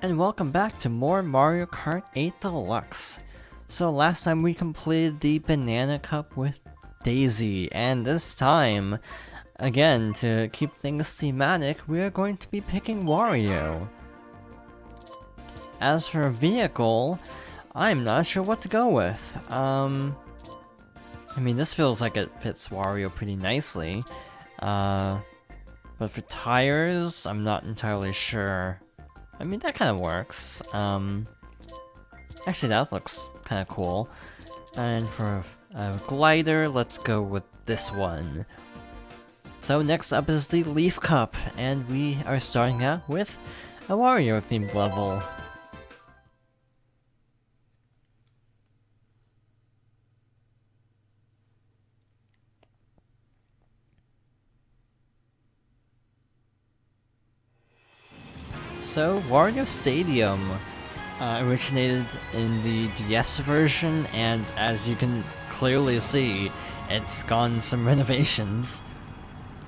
and welcome back to more Mario Kart 8 Deluxe. So last time we completed the Banana Cup with Daisy, and this time, again, to keep things thematic, we are going to be picking Wario. As for a vehicle, I'm not sure what to go with. I mean, this feels like it fits Wario pretty nicely. But for tires, I'm not entirely sure. I mean, that kind of works. Actually, that looks kind of cool. And for a glider, let's go with this one. So next up is the Leaf Cup, and we are starting out with a Wario-themed level. So, Wario Stadium originated in the DS version, and as you can clearly see, it's gotten some renovations.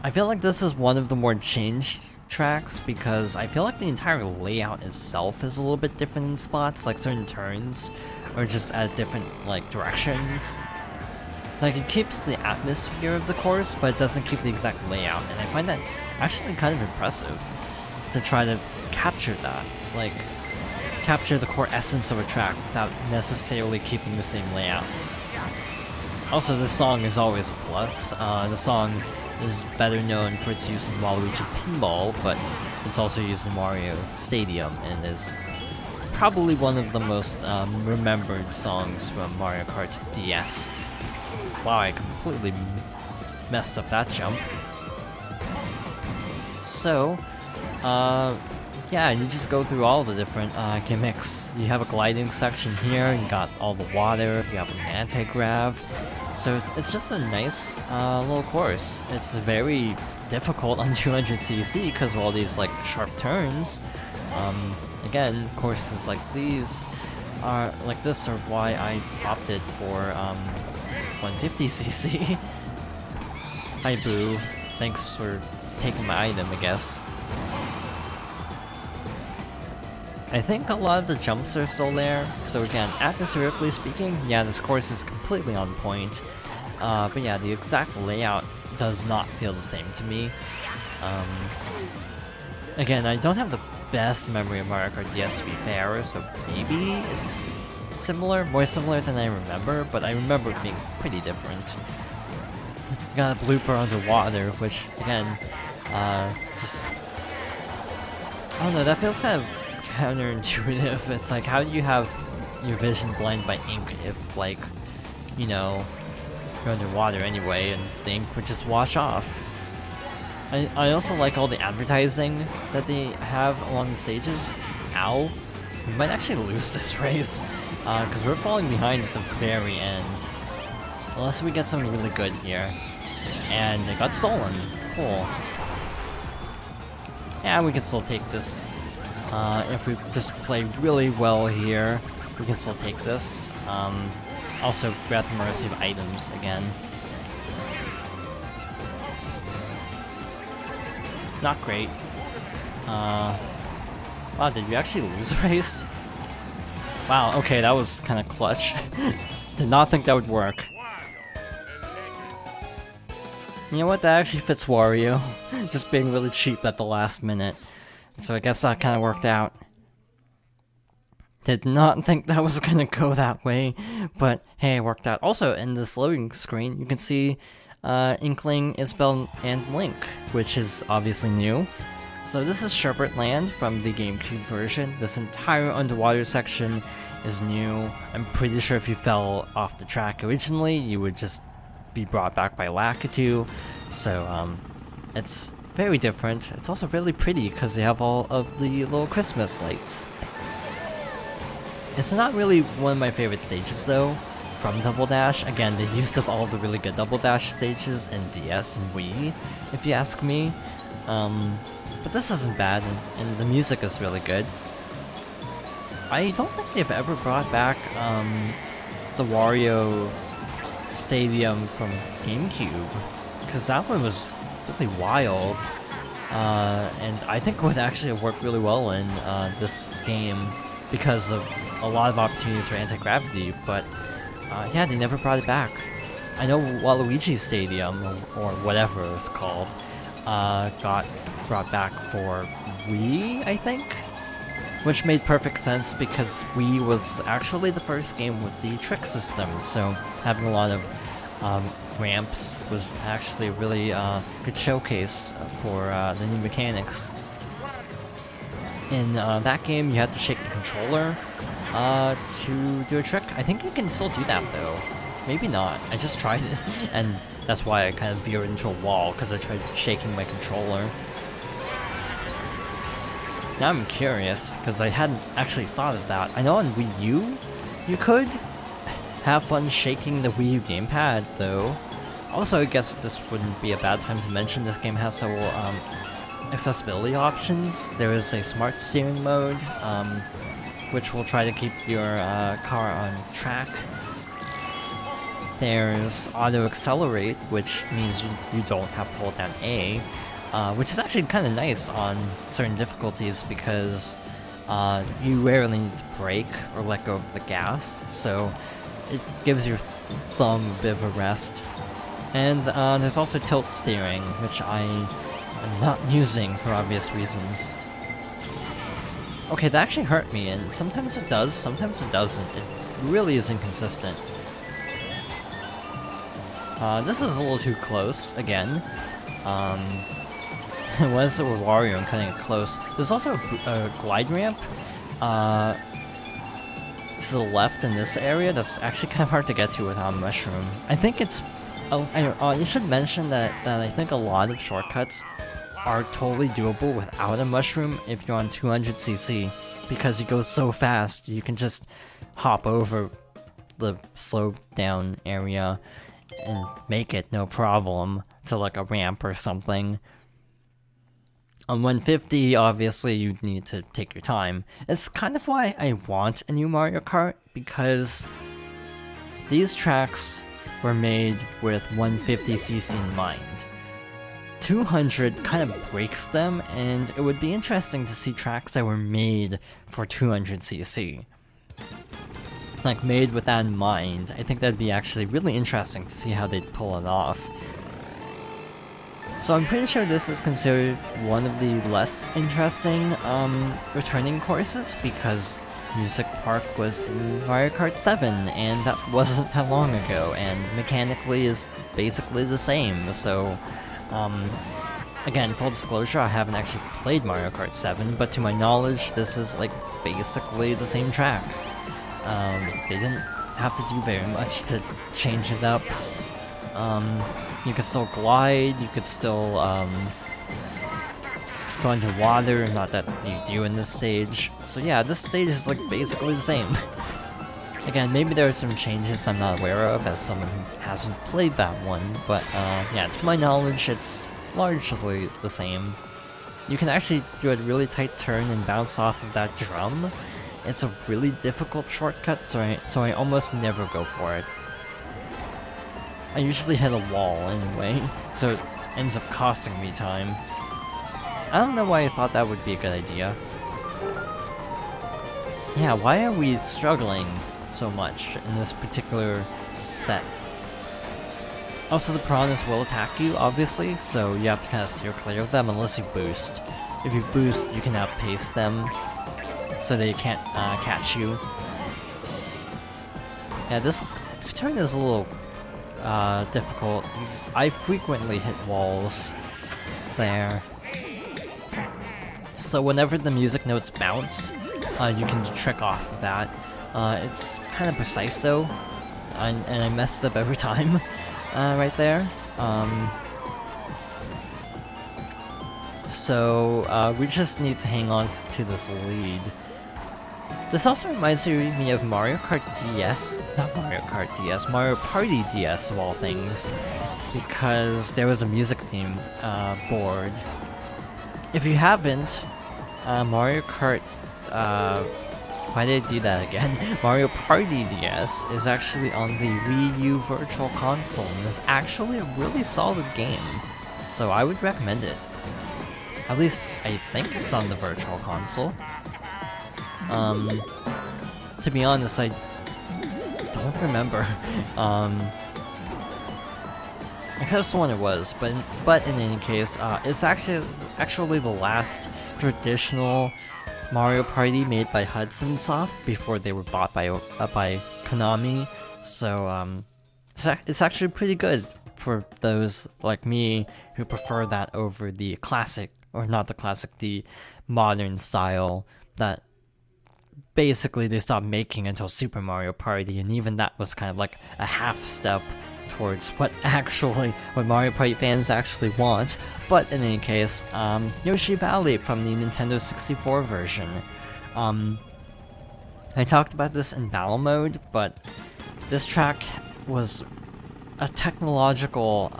I feel like this is one of the more changed tracks because I feel like the entire layout itself is a little bit different in spots, like certain turns, or just at different directions. Like, it keeps the atmosphere of the course, but it doesn't keep the exact layout, and I find that actually kind of impressive to try to capture that, like capture the core essence of a track without necessarily keeping the same layout. Also, this song is always a plus. The song is better known for its use in Waluigi Pinball, but it's also used in Wario Stadium and is probably one of the most remembered songs from Mario Kart DS. Wow, I completely messed up that jump. So, yeah, you just go through all the different gimmicks. You have a gliding section here, you got all the water, you have an anti-grav. So it's just a nice little course. It's very difficult on 200cc because of all these sharp turns. Again, courses like these are why I opted for 150cc. Hi Boo, thanks for taking my item, I guess. I think a lot of the jumps are still there, so again, atmospherically speaking, yeah, this course is completely on point. But yeah, the exact layout does not feel the same to me. Again, I don't have the best memory of Mario Kart DS to be fair, so maybe it's more similar than I remember, but I remember it being pretty different. Got a blooper underwater, which again, just, I don't know, that feels kind of counterintuitive. It's like, how do you have your vision blind by ink if, you know, you're underwater anyway and the ink would just wash off? I also like all the advertising that they have along the stages. Ow. We might actually lose this race, because we're falling behind at the very end. Unless we get something really good here. And it got stolen. Cool. Yeah, we can still take this. If we just play really well here, we can still take this. Also, we're at the mercy of items again. Not great. Wow, did we actually lose a race? Wow, okay, that was kind of clutch. Did not think that would work. You know what, that actually fits Wario. Just being really cheap at the last minute. So I guess that kind of worked out. Did not think that was gonna go that way, but hey, it worked out. Also, in this loading screen, you can see Inkling, Isabelle, and Link, which is obviously new. So this is Sherbert Land from the GameCube version. This entire underwater section is new. I'm pretty sure if you fell off the track originally, you would just be brought back by Lakitu. So it's very different. It's also really pretty because they have all of the little Christmas lights. It's not really one of my favorite stages though, from Double Dash. Again, they used up all of the really good Double Dash stages in DS and Wii, if you ask me. But this isn't bad, and the music is really good. I don't think they've ever brought back the Wario Stadium from GameCube, because that one was really wild. and I think would actually work really well in this game because of a lot of opportunities for anti-gravity, but yeah, they never brought it back. I know Waluigi Stadium, or whatever it's called, got brought back for Wii, I think? Which made perfect sense because Wii was actually the first game with the trick system, so having a lot of ramps was actually a really good showcase for the new mechanics. In that game, you had to shake the controller to do a trick. I think you can still do that though. Maybe not. I just tried it, and that's why I kind of veered into a wall, because I tried shaking my controller. Now I'm curious, because I hadn't actually thought of that. I know on Wii U, you could have fun shaking the Wii U gamepad, though. Also, I guess this wouldn't be a bad time to mention this game has several accessibility options. There is a smart steering mode, which will try to keep your car on track. There's auto accelerate, which means you don't have to hold down A, which is actually kind of nice on certain difficulties because you rarely need to brake or let go of the gas, so it gives your thumb a bit of a rest. And there's also tilt steering, which I am not using for obvious reasons. Okay, that actually hurt me, and sometimes it does, sometimes it doesn't. It really is inconsistent. This is a little too close, again. What is it with Wario and cutting it close? There's also a glide ramp to the left in this area that's actually kind of hard to get to without a mushroom. I think it's... you should mention that I think a lot of shortcuts are totally doable without a mushroom if you're on 200cc, because you go so fast, you can just hop over the slow down area and make it no problem to like a ramp or something. On 150, obviously, you need to take your time. It's kind of why I want a new Mario Kart, because these tracks were made with 150cc in mind. 200 kind of breaks them, and it would be interesting to see tracks that were made for 200cc. Like, made with that in mind. I think that'd be actually really interesting to see how they'd pull it off. So I'm pretty sure this is considered one of the less interesting returning courses, because Music Park was in Mario Kart 7, and that wasn't that long ago, and mechanically is basically the same, so again, full disclosure, I haven't actually played Mario Kart 7, but to my knowledge, this is like basically the same track. They didn't have to do very much to change it up. You could still glide, you could still go into water, not that you do in this stage. So yeah, this stage is like basically the same. Again, maybe there are some changes I'm not aware of as someone who hasn't played that one, but yeah, to my knowledge, it's largely the same. You can actually do a really tight turn and bounce off of that drum. It's a really difficult shortcut, so I almost never go for it. I usually hit a wall anyway, so it ends up costing me time. I don't know why I thought that would be a good idea. Yeah, why are we struggling so much in this particular set? Also, the piranhas will attack you, obviously, so you have to kind of steer clear of them unless you boost. If you boost, you can outpace them, so they can't catch you. Yeah, this turn is a little difficult. I frequently hit walls there. So whenever the music notes bounce, you can trick off of that. It's kind of precise though, and I messed up every time right there. So we just need to hang on to this lead. This also reminds me of Mario Kart DS, not Mario Kart DS, Mario Party DS of all things, because there was a music-themed board. If you haven't, Mario Kart, why did I do that again? Mario Party DS is actually on the Wii U Virtual Console, and is actually a really solid game, so I would recommend it. At least I think it's on the Virtual Console. To be honest, I don't remember. I could have sworn it was, but in any case, it's actually the last traditional Mario Party made by Hudson Soft before they were bought by Konami. So it's actually pretty good for those like me who prefer that over the classic, or not the classic, the modern style that basically they stopped making until Super Mario Party, and even that was kind of like a half step towards what Mario Party fans actually want. But in any case, Yoshi Valley from the Nintendo 64 version. I talked about this in battle mode, but this track was a technological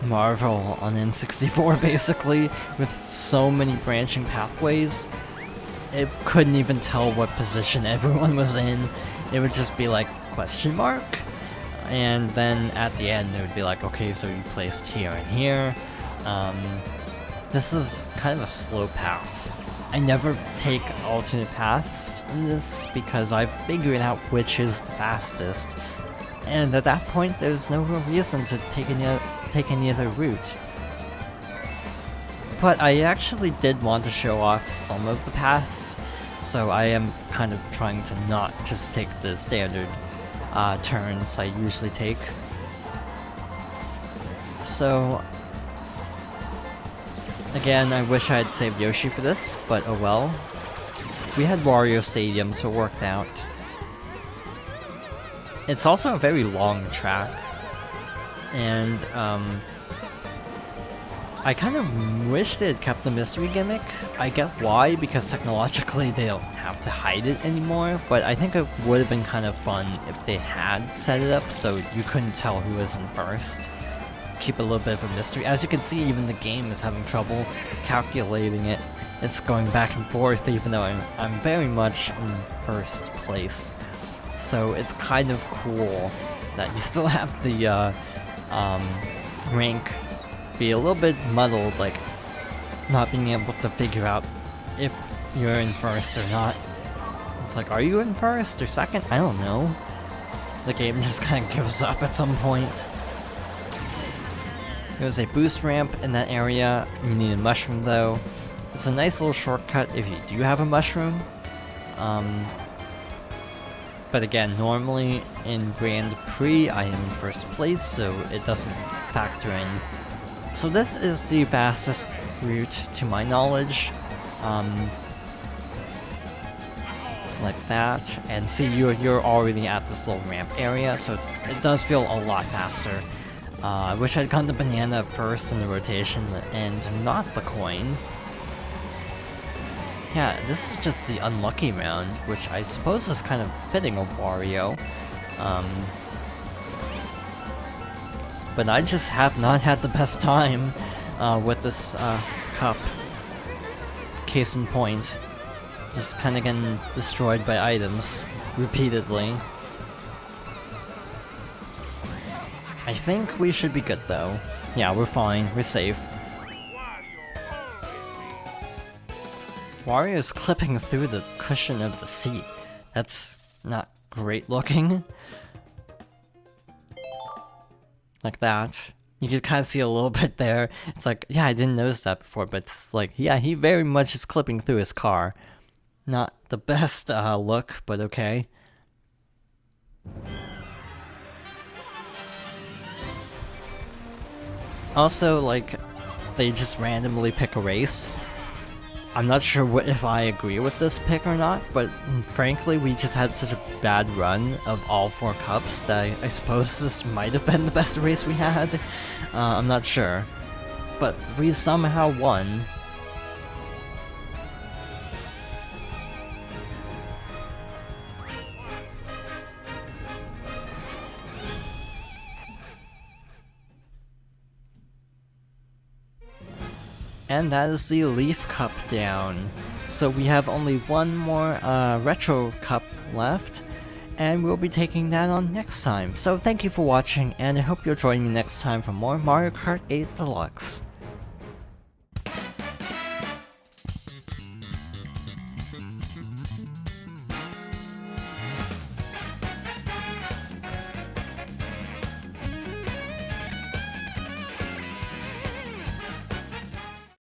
marvel on N64 basically, with so many branching pathways. It couldn't even tell what position everyone was in. It would just be like, question mark? And then at the end it would be like, okay, so you placed here and here. This is kind of a slow path. I never take alternate paths in this because I've figured out which is the fastest. And at that point there's no real reason to take any other route. But I actually did want to show off some of the paths, so I am kind of trying to not just take the standard turns I usually take. So again, I wish I had saved Yoshi for this, but oh well. We had Wario Stadium, so it worked out. It's also a very long track, and I kind of wish they had kept the mystery gimmick. I get why, because technologically they don't have to hide it anymore, but I think it would have been kind of fun if they had set it up so you couldn't tell who was in first. Keep a little bit of a mystery. As you can see, even the game is having trouble calculating it. It's going back and forth even though I'm very much in first place. So it's kind of cool that you still have the rank be a little bit muddled, like not being able to figure out if you're in first or not. It's like, are you in first or second? I don't know. The game just kind of gives up at some point. There's a boost ramp in that area. You need a mushroom though. It's a nice little shortcut if you do have a mushroom. But again, normally in Grand Prix I am in first place, so it doesn't factor in. So this is the fastest route to my knowledge. Like that, and see, you're already at this little ramp area, so it does feel a lot faster. I wish I'd gotten the banana first in the rotation and not the coin. Yeah, this is just the unlucky round, which I suppose is kind of fitting of Wario. But I just have not had the best time with this cup. Case in point. Just kind of getting destroyed by items repeatedly. I think we should be good though. Yeah, we're fine. We're safe. Wario is clipping through the cushion of the seat. That's not great looking. Like that. You can kind of see a little bit there. It's like, yeah, I didn't notice that before, but it's like, yeah, he very much is clipping through his car. Not the best look, but okay. Also, like, they just randomly pick a race. I'm not sure if I agree with this pick or not, but frankly, we just had such a bad run of all 4 cups that I suppose this might have been the best race we had. I'm not sure. But we somehow won. And that is the Leaf Cup down. So we have only one more Retro Cup left, and we'll be taking that on next time. So thank you for watching, and I hope you'll join me next time for more Mario Kart 8 Deluxe.